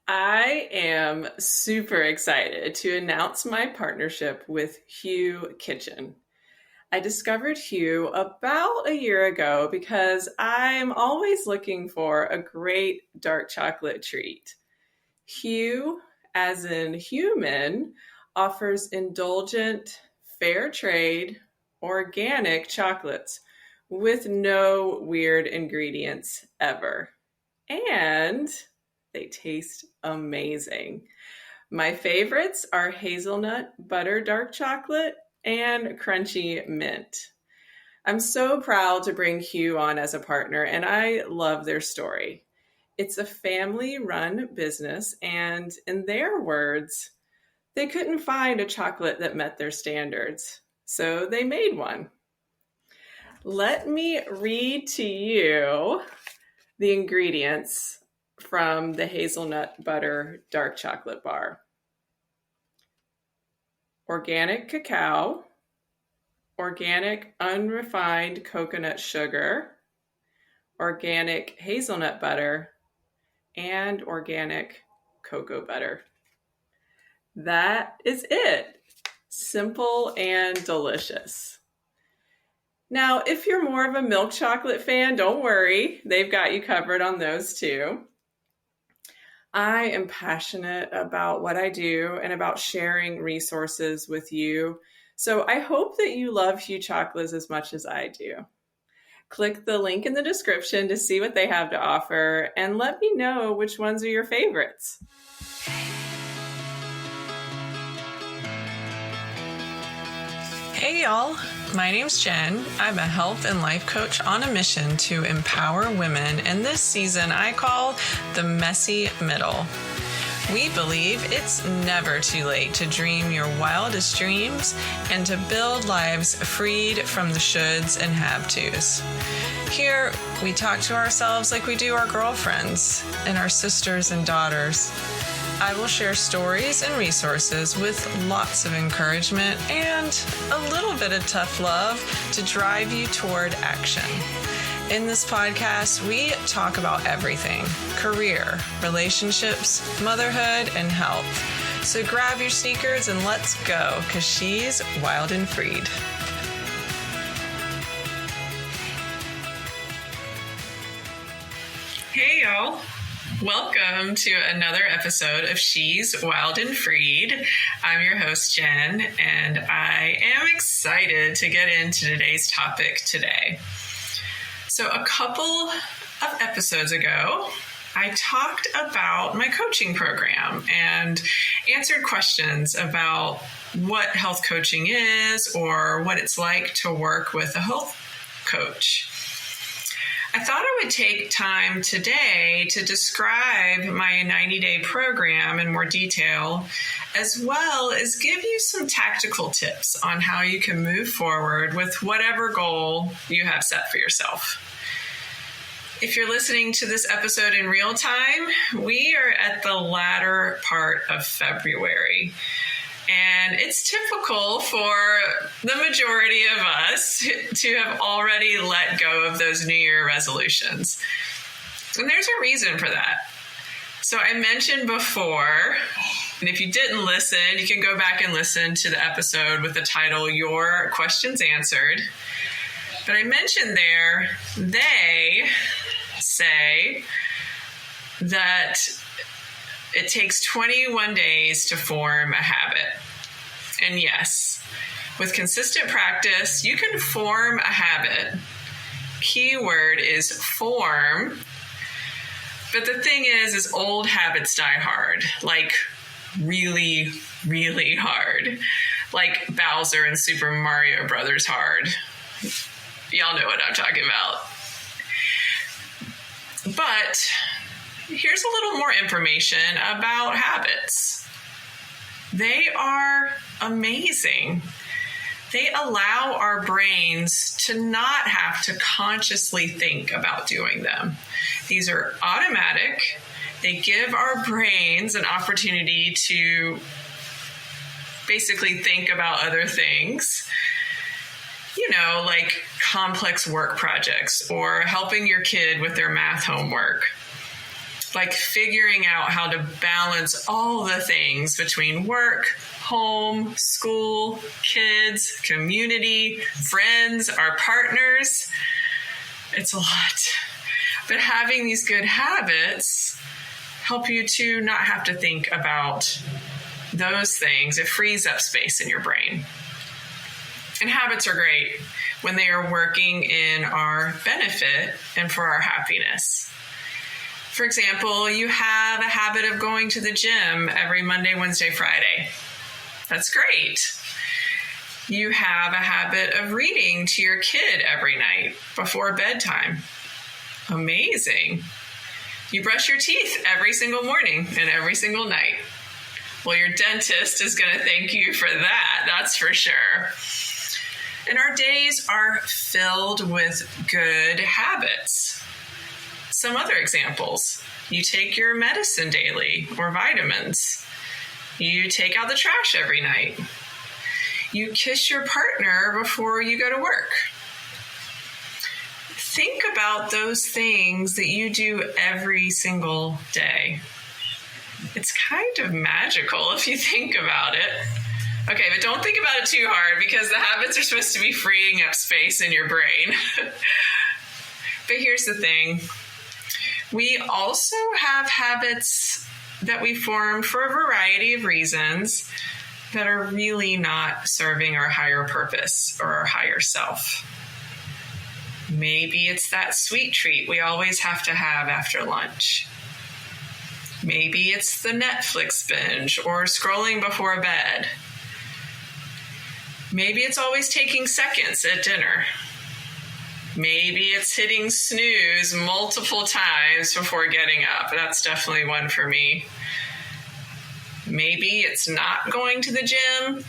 I am super excited to announce my partnership with Hue Kitchen. I discovered Hue about a year ago because I'm always looking for a great dark chocolate treat. Hue, as in human, offers indulgent, fair trade, organic chocolates with no weird ingredients ever. And they taste amazing. My favorites are hazelnut butter dark chocolate and crunchy mint. I'm so proud to bring Hugh on as a partner, and I love their story. It's a family run business, and in their words, they couldn't find a chocolate that met their standards, so they made one. Let me read to you the ingredients from the hazelnut butter dark chocolate bar. Organic cacao, organic unrefined coconut sugar, organic hazelnut butter, and organic cocoa butter. That is it. Simple and delicious. Now, if you're more of a milk chocolate fan, don't worry. They've got you covered on those too. I am passionate about what I do and about sharing resources with you. So I hope that you love Hue Chocolates as much as I do. Click the link in the description to see what they have to offer and let me know which ones are your favorites. Hey y'all, my name's Jen. I'm a health and life coach on a mission to empower women, and this season I call the messy middle. We believe it's never too late to dream your wildest dreams and to build lives freed from the shoulds and have-tos. Here, we talk to ourselves like we do our girlfriends and our sisters and daughters. I will share stories and resources with lots of encouragement and a little bit of tough love to drive you toward action. In this podcast, we talk about everything: career, relationships, motherhood, and health. So grab your sneakers and let's go, because she's wild and freed. Hey, y'all. Welcome to another episode of She's Wild and Freed. I'm your host, Jen, and I am excited to get into today's topic today. So a couple of episodes ago, I talked about my coaching program and answered questions about what health coaching is or what it's like to work with a health coach. I thought I would take time today to describe my 90-day program in more detail, as well as give you some tactical tips on how you can move forward with whatever goal you have set for yourself. If you're listening to this episode in real time, we are at the latter part of February. And it's typical for the majority of us to have already let go of those New Year resolutions. And there's a reason for that. So I mentioned before, and if you didn't listen, you can go back and listen to the episode with the title, Your Questions Answered. But I mentioned there, they say that it takes 21 days to form a habit. And yes, with consistent practice, you can form a habit. Keyword is form. But the thing is old habits die hard, like really, really hard. Like Bowser in Super Mario Brothers hard. Y'all know what I'm talking about. But here's a little more information about habits. They are amazing. They allow our brains to not have to consciously think about doing them. These are automatic. They give our brains an opportunity to basically think about other things, like complex work projects or helping your kid with their math homework. like figuring out how to balance all the things between work, home, school, kids, community, friends, our partners. It's a lot. But having these good habits help you to not have to think about those things. It frees up space in your brain. And habits are great when they are working in our benefit and for our happiness. For example, you have a habit of going to the gym every Monday, Wednesday, Friday. That's great. You have a habit of reading to your kid every night before bedtime. Amazing. You brush your teeth every single morning and every single night. Well, your dentist is going to thank you for that, that's for sure. And our days are filled with good habits. Some other examples. You take your medicine daily or vitamins. You take out the trash every night. You kiss your partner before you go to work. Think about those things that you do every single day. It's kind of magical if you think about it. Okay, but don't think about it too hard because the habits are supposed to be freeing up space in your brain. But here's the thing. We also have habits that we form for a variety of reasons that are really not serving our higher purpose or our higher self. Maybe it's that sweet treat we always have to have after lunch. Maybe it's the Netflix binge or scrolling before bed. Maybe it's always taking seconds at dinner. Maybe it's hitting snooze multiple times before getting up. That's definitely one for me. Maybe it's not going to the gym,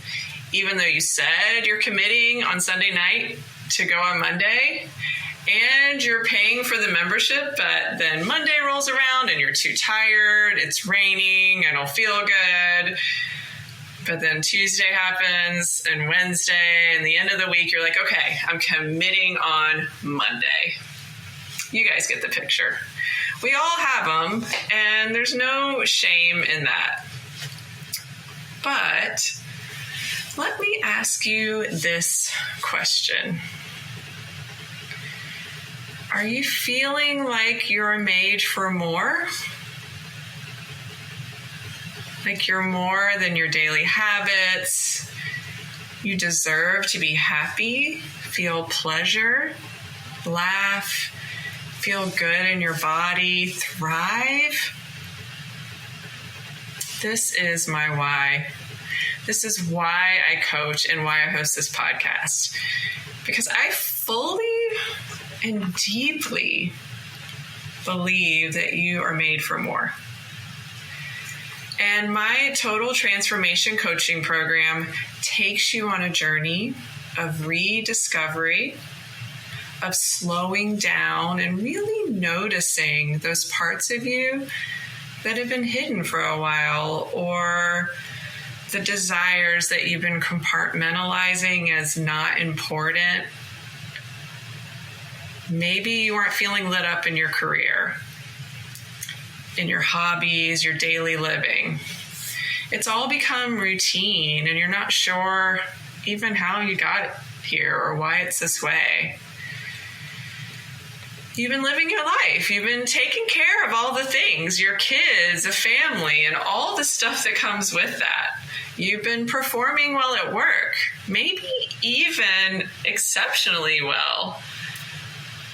even though you said you're committing on Sunday night to go on Monday, and you're paying for the membership, but then Monday rolls around and you're too tired, it's raining, I don't feel good. But then Tuesday happens and Wednesday and the end of the week, you're like, okay, I'm committing on Monday. You guys get the picture. We all have them, and there's no shame in that. But let me ask you this question. Are you feeling like you're made for more? Like you're more than your daily habits. You deserve to be happy, feel pleasure, laugh, feel good in your body, thrive. This is my why. This is why I coach and why I host this podcast. Because I fully and deeply believe that you are made for more. And my Total Transformation Coaching Program takes you on a journey of rediscovery, of slowing down and really noticing those parts of you that have been hidden for a while, or the desires that you've been compartmentalizing as not important. Maybe you aren't feeling lit up in your career, in your hobbies, your daily living. It's all become routine and you're not sure even how you got here or why it's this way. You've been living your life. You've been taking care of all the things, your kids, a family, and all the stuff that comes with that. You've been performing well at work, maybe even exceptionally well,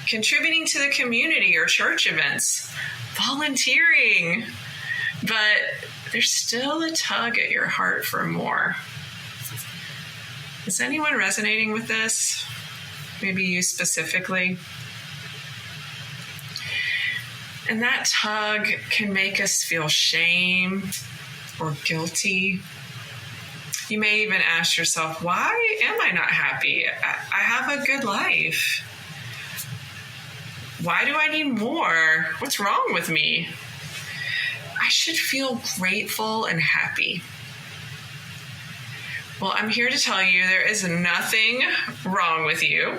contributing to the community or church events, volunteering, but there's still a tug at your heart for more. Is anyone resonating with this? Maybe you specifically? And that tug can make us feel shame or guilty. You may even ask yourself, why am I not happy? I have a good life. Why do I need more? What's wrong with me? I should feel grateful and happy. Well, I'm here to tell you there is nothing wrong with you.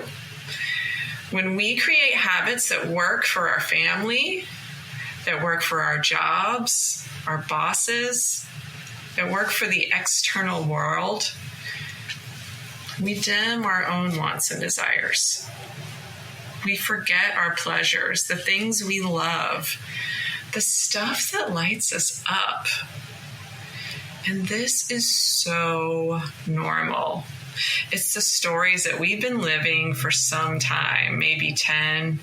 When we create habits that work for our family, at work for our jobs, our bosses, at work for the external world, we dim our own wants and desires. We forget our pleasures, the things we love, the stuff that lights us up. And this is so normal. It's the stories that we've been living for some time, maybe 10,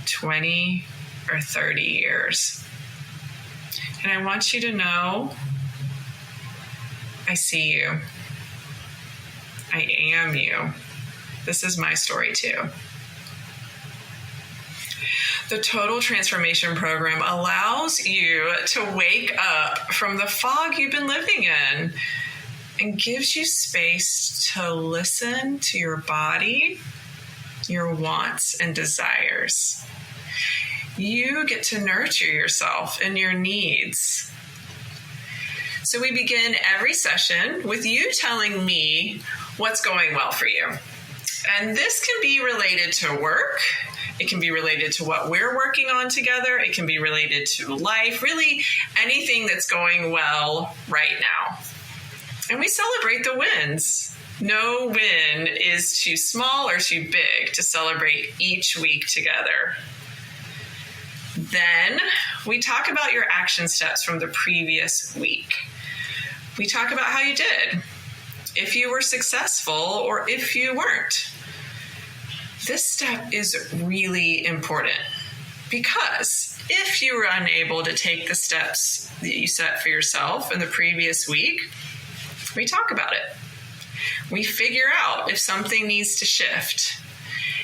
20, or 30 years. And I want you to know, I see you. I am you. This is my story too. The Total Transformation Program allows you to wake up from the fog you've been living in and gives you space to listen to your body, your wants and desires. You get to nurture yourself and your needs. So we begin every session with you telling me what's going well for you. And this can be related to work. It can be related to what we're working on together. It can be related to life, really anything that's going well right now. And we celebrate the wins. No win is too small or too big to celebrate each week together. Then we talk about your action steps from the previous week. We talk about how you did, if you were successful or if you weren't. This step is really important because if you were unable to take the steps that you set for yourself in the previous week, we talk about it. We figure out if something needs to shift,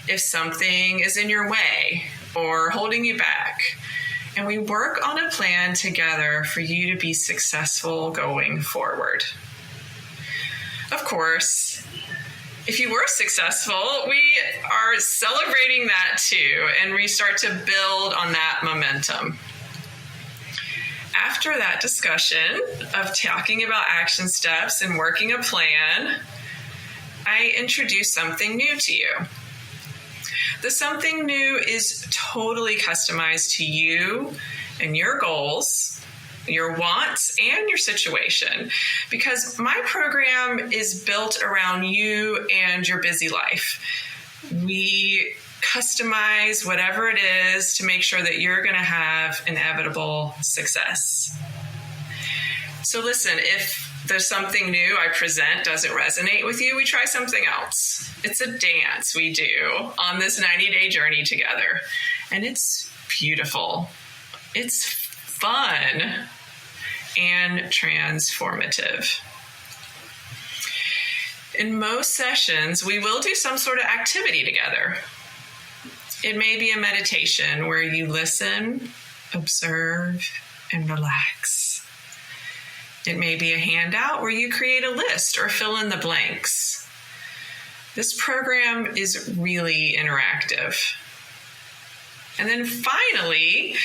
if something is in your way or holding you back, and we work on a plan together for you to be successful going forward. Of course, if you were successful, we are celebrating that too, and we start to build on that momentum. After that discussion of talking about action steps and working a plan, I introduce something new to you. The something new is totally customized to you and your goals, your wants, and your situation, because my program is built around you and your busy life. We customize whatever it is to make sure that you're going to have inevitable success. So listen, if there's something new I present doesn't resonate with you, we try something else. It's a dance we do on this 90-day journey together, and it's beautiful. It's fun and transformative. In most sessions, we will do some sort of activity together. It may be a meditation where you listen, observe, and relax. It may be a handout where you create a list or fill in the blanks. This program is really interactive. And then finally,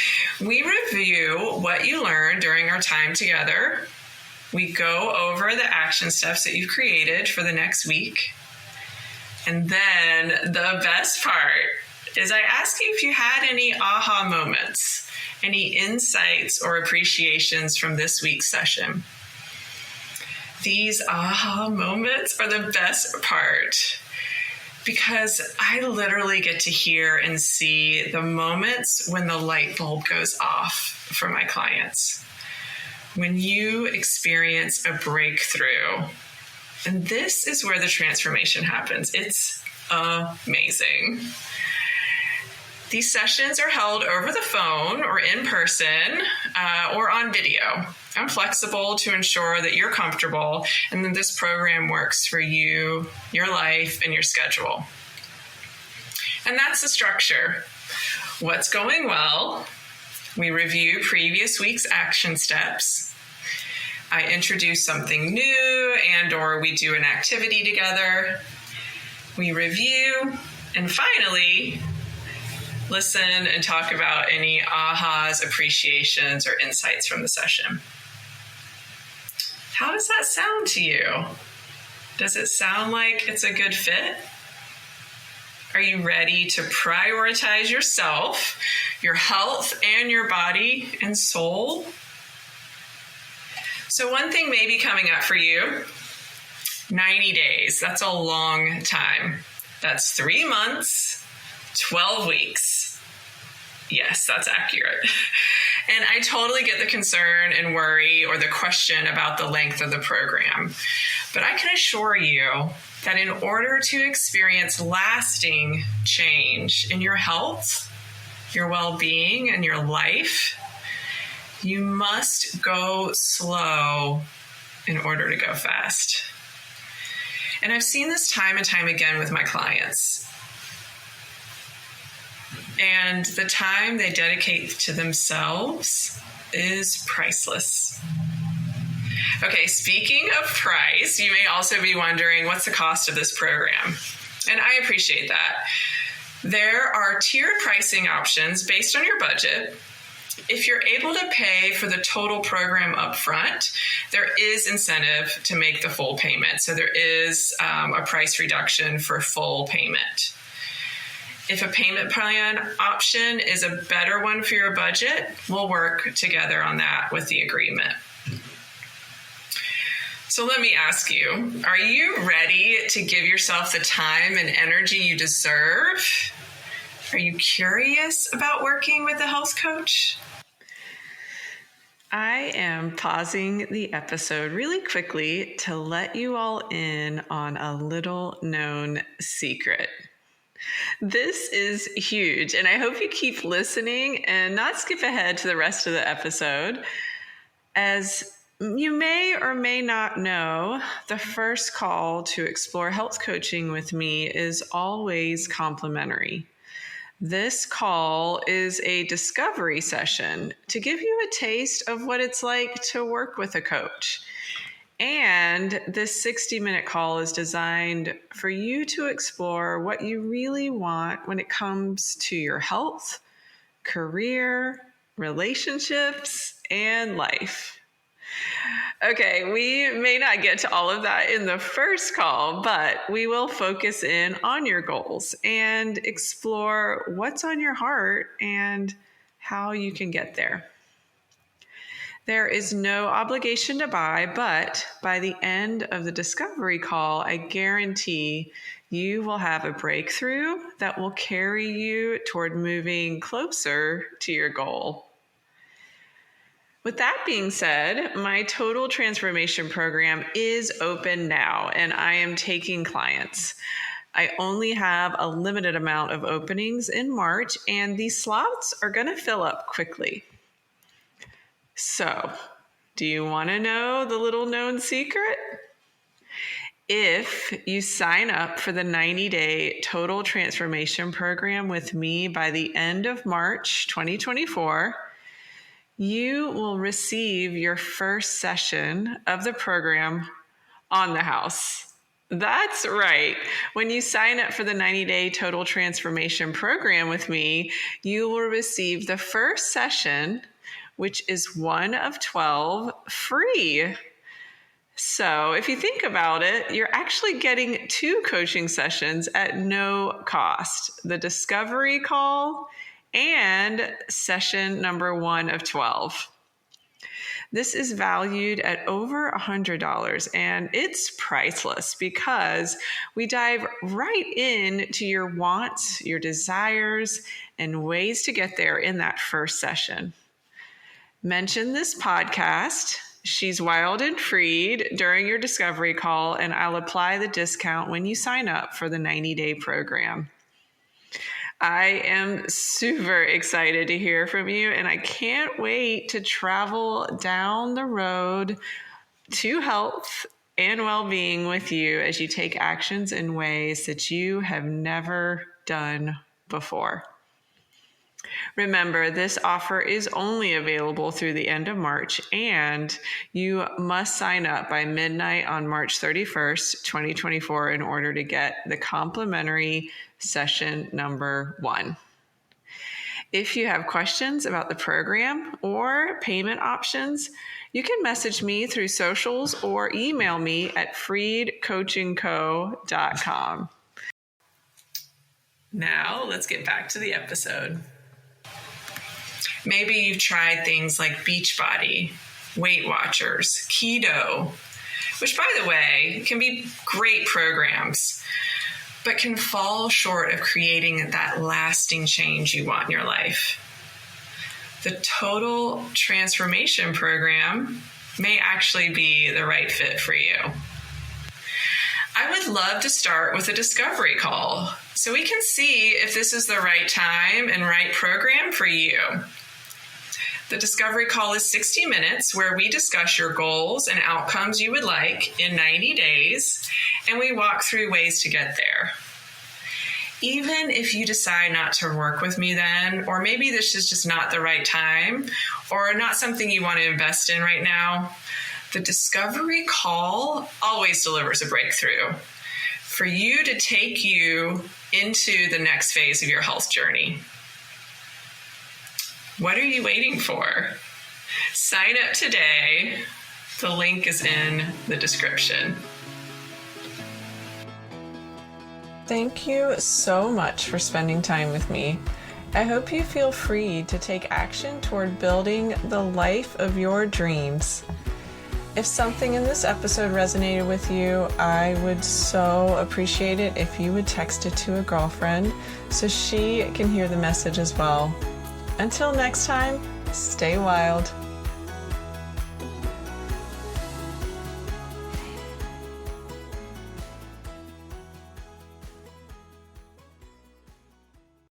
we review what you learned during our time together. We go over the action steps that you've created for the next week. And then the best part is I ask you if you had any aha moments, any insights or appreciations from this week's session. These aha moments are the best part because I literally get to hear and see the moments when the light bulb goes off for my clients. When you experience a breakthrough, and this is where the transformation happens. It's amazing. These sessions are held over the phone or in person or on video. I'm flexible to ensure that you're comfortable and that this program works for you, your life, and your schedule. And that's the structure. What's going well? We review previous week's action steps. I introduce something new or we do an activity together. We review, and finally, listen and talk about any ahas, appreciations, or insights from the session. How does that sound to you? Does it sound like it's a good fit? Are you ready to prioritize yourself, your health, and your body and soul? So one thing may be coming up for you, 90 days. That's a long time. That's 3 months, 12 weeks. Yes, that's accurate. And I totally get the concern and worry or the question about the length of the program. But I can assure you that in order to experience lasting change in your health, your well-being, and your life, you must go slow in order to go fast. And I've seen this time and time again with my clients. And the time they dedicate to themselves is priceless. Okay, speaking of price, you may also be wondering, what's the cost of this program? And I appreciate that. There are tiered pricing options based on your budget. If you're able to pay for the total program up front, there is incentive to make the full payment. So there is a price reduction for full payment. If a payment plan option is a better one for your budget, we'll work together on that with the agreement. So let me ask you, are you ready to give yourself the time and energy you deserve? Are you curious about working with a health coach? I am pausing the episode really quickly to let you all in on a little known secret. This is huge, and I hope you keep listening and not skip ahead to the rest of the episode. As you may or may not know, the first call to explore health coaching with me is always complimentary. This call is a discovery session to give you a taste of what it's like to work with a coach. And this 60-minute call is designed for you to explore what you really want when it comes to your health, career, relationships, and life. Okay, we may not get to all of that in the first call, but we will focus in on your goals and explore what's on your heart and how you can get there. There is no obligation to buy, but by the end of the discovery call, I guarantee you will have a breakthrough that will carry you toward moving closer to your goal. With that being said, my Total Transformation Program is open now, and I am taking clients. I only have a limited amount of openings in March, and these slots are going to fill up quickly. So, do you want to know the little known secret? If you sign up for the 90-day Total Transformation Program with me by the end of March 2024, you will receive your first session of the program on the house. That's right. When you sign up for the 90-day Total Transformation Program with me, you will receive the first session, which is one of 12, free. So if you think about it, you're actually getting 2 coaching sessions at no cost: the discovery call and session number 1 of 12. This is valued at over $100, and it's priceless because we dive right into your wants, your desires, and ways to get there in that first session. Mention this podcast, She's Wild and Freed, during your discovery call, and I'll apply the discount when you sign up for the 90-day program. I am super excited to hear from you, and I can't wait to travel down the road to health and well-being with you as you take actions in ways that you have never done before. Remember, this offer is only available through the end of March, and you must sign up by midnight on March 31st, 2024 in order to get the complimentary session number 1. If you have questions about the program or payment options, you can message me through socials or email me at freedcoachingco.com. Now let's get back to the episode. Maybe you've tried things like Beachbody, Weight Watchers, keto, which, by the way, can be great programs, but can fall short of creating that lasting change you want in your life. The total transformation program may actually be the right fit for you. I would love to start with a discovery call so we can see if this is the right time and right program for you. The discovery call is 60 minutes where we discuss your goals and outcomes you would like in 90 days, and we walk through ways to get there. Even if you decide not to work with me then, or maybe this is just not the right time, or not something you want to invest in right now, the discovery call always delivers a breakthrough for you to take you into the next phase of your health journey. What are you waiting for? Sign up today. The link is in the description. Thank you so much for spending time with me. I hope you feel free to take action toward building the life of your dreams. If something in this episode resonated with you, I would so appreciate it if you would text it to a girlfriend so she can hear the message as well. Until next time, stay wild.